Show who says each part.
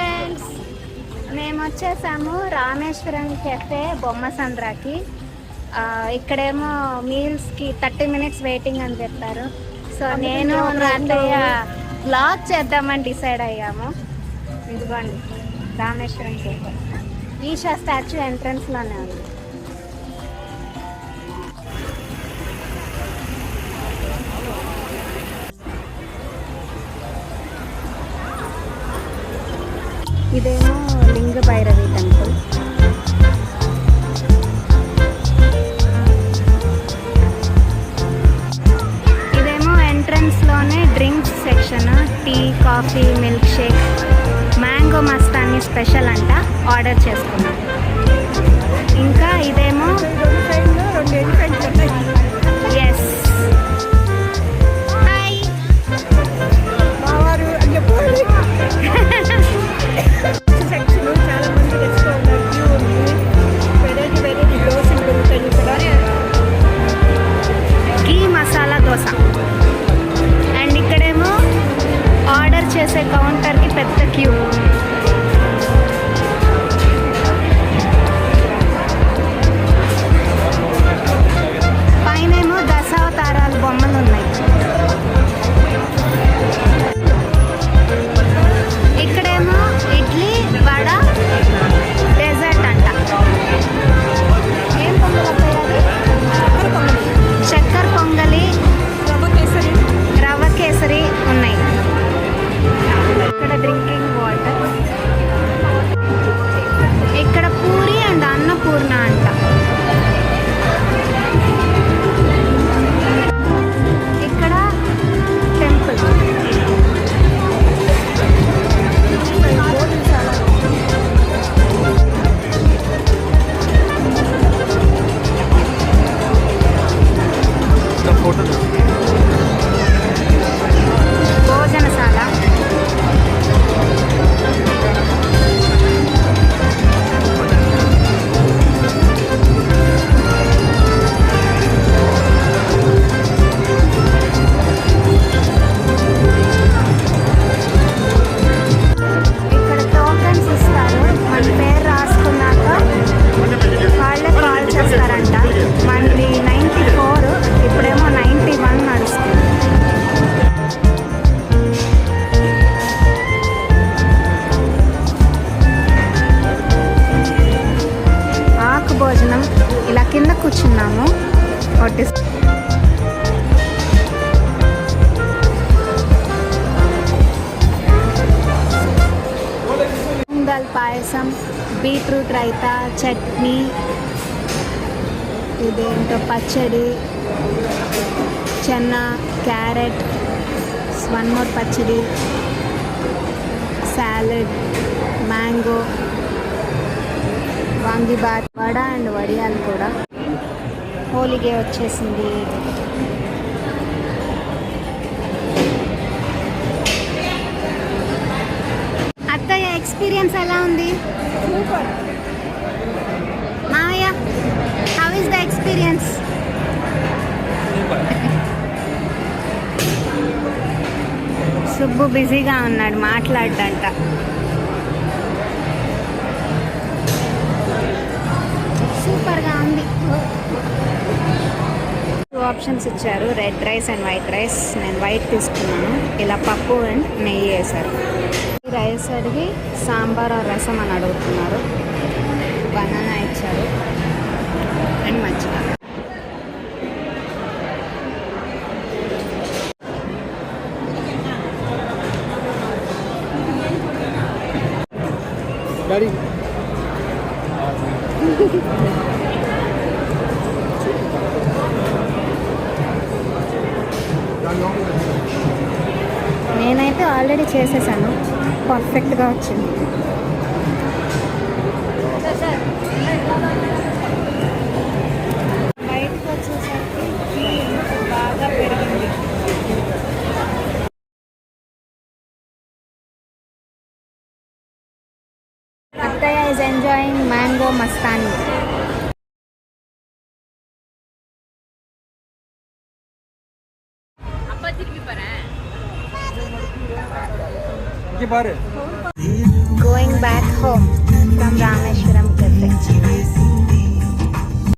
Speaker 1: Friends, మేము వచ్చేసాము Rameswaram cafe బొమ్మసంద్రాకి. ఇక్కడేమో మీల్స్కి 30 మినిట్స్ వెయిటింగ్ అని చెప్పారు. సో నేను అత్తయ్య బ్లాగ్ చేద్దామని డిసైడ్ అయ్యాము. ఇదిగోండి రామేశ్వరం కెఫే. ఈషా స్టాచ్యూ ఎంట్రన్స్లోనే ఉంది. ఇదేమో లింగ భైరవి టెంపుల్. ఇదేమో ఎంట్రన్స్లోనే drinks section. Tea, coffee, milk shake, mango mastani special అంట. ఆర్డర్ చేసుకున్నాం. ఇంకా ఇదేమో ఎస్ హాయ్. ఘీ మసాలా దోశ. అండ్ ఇక్కడేమో ఆర్డర్ చేసే కౌంటర్కి పెద్ద క్యూ. పైనేమో దశావతారాలు బొమ్మలు ఉన్నాయి. ఇక్కడేమో ఇడ్లీ, వడ, డెజర్ట్ అంట. ఏం పొంగలి? చక్కెర పొంగలి, రవ్వ కేసరి ఉన్నాయి. ఇక్కడ డ్రింకింగ్ వాటర్. ఇక్కడ పూరి అండ్ అన్నపూర్ణ అంట. ఇక్కడ టెంపుల్. భోజనశాల. ఇక్కడ టోకెన్స్ ఇస్తారు. మన పేరు రాసుకున్నాక వాళ్ళే కాల్ చేస్తారంట. మనది 94, ఇప్పుడేమో 91 నడుస్తుంది. ఆకు భోజనం. ఇలా కింద కూర్చున్నాము. ముంగల్ పాయసం, బీట్రూట్ రైతా, చట్నీ, ఇదేంటో పచ్చడి, చెన్న, క్యారెట్, వన్ మోర్ పచ్చడి, salad, mango, vangibath, vada and వడియాలు కూడా. హోలీగే వచ్చేసింది. అత్తయ్య ఎక్స్పీరియన్స్ ఎలా ఉంది?
Speaker 2: సూపర్.
Speaker 1: మావయ్య, how is the experience? Subbu బిజీగా ఉన్నాడు, మాట్లాడడంట. సూపర్గా ఉంది. 2 ఆప్షన్స్ ఇచ్చారు, red rice and white rice. నేను వైట్ తీసుకున్నాను. ఇలా పప్పు అండ్ నెయ్యి వేశారు. ఈ రైస్ అడిగి సాంబార్ ఆ రసం అని అడుగుతున్నారు. బనానా ఇచ్చారు అండ్ మజ్జిగ. నేనైతే ఆల్రెడీ చేసేసాను. పర్ఫెక్ట్గా వచ్చింది. బయటకు వచ్చేసరికి బాగా పెరిగింది. అత్తయ్య ఈజ్ ఎంజాయింగ్ మ్యాంగో మస్తాని.
Speaker 2: பாரு
Speaker 1: going back home from Rameshwaram cafe.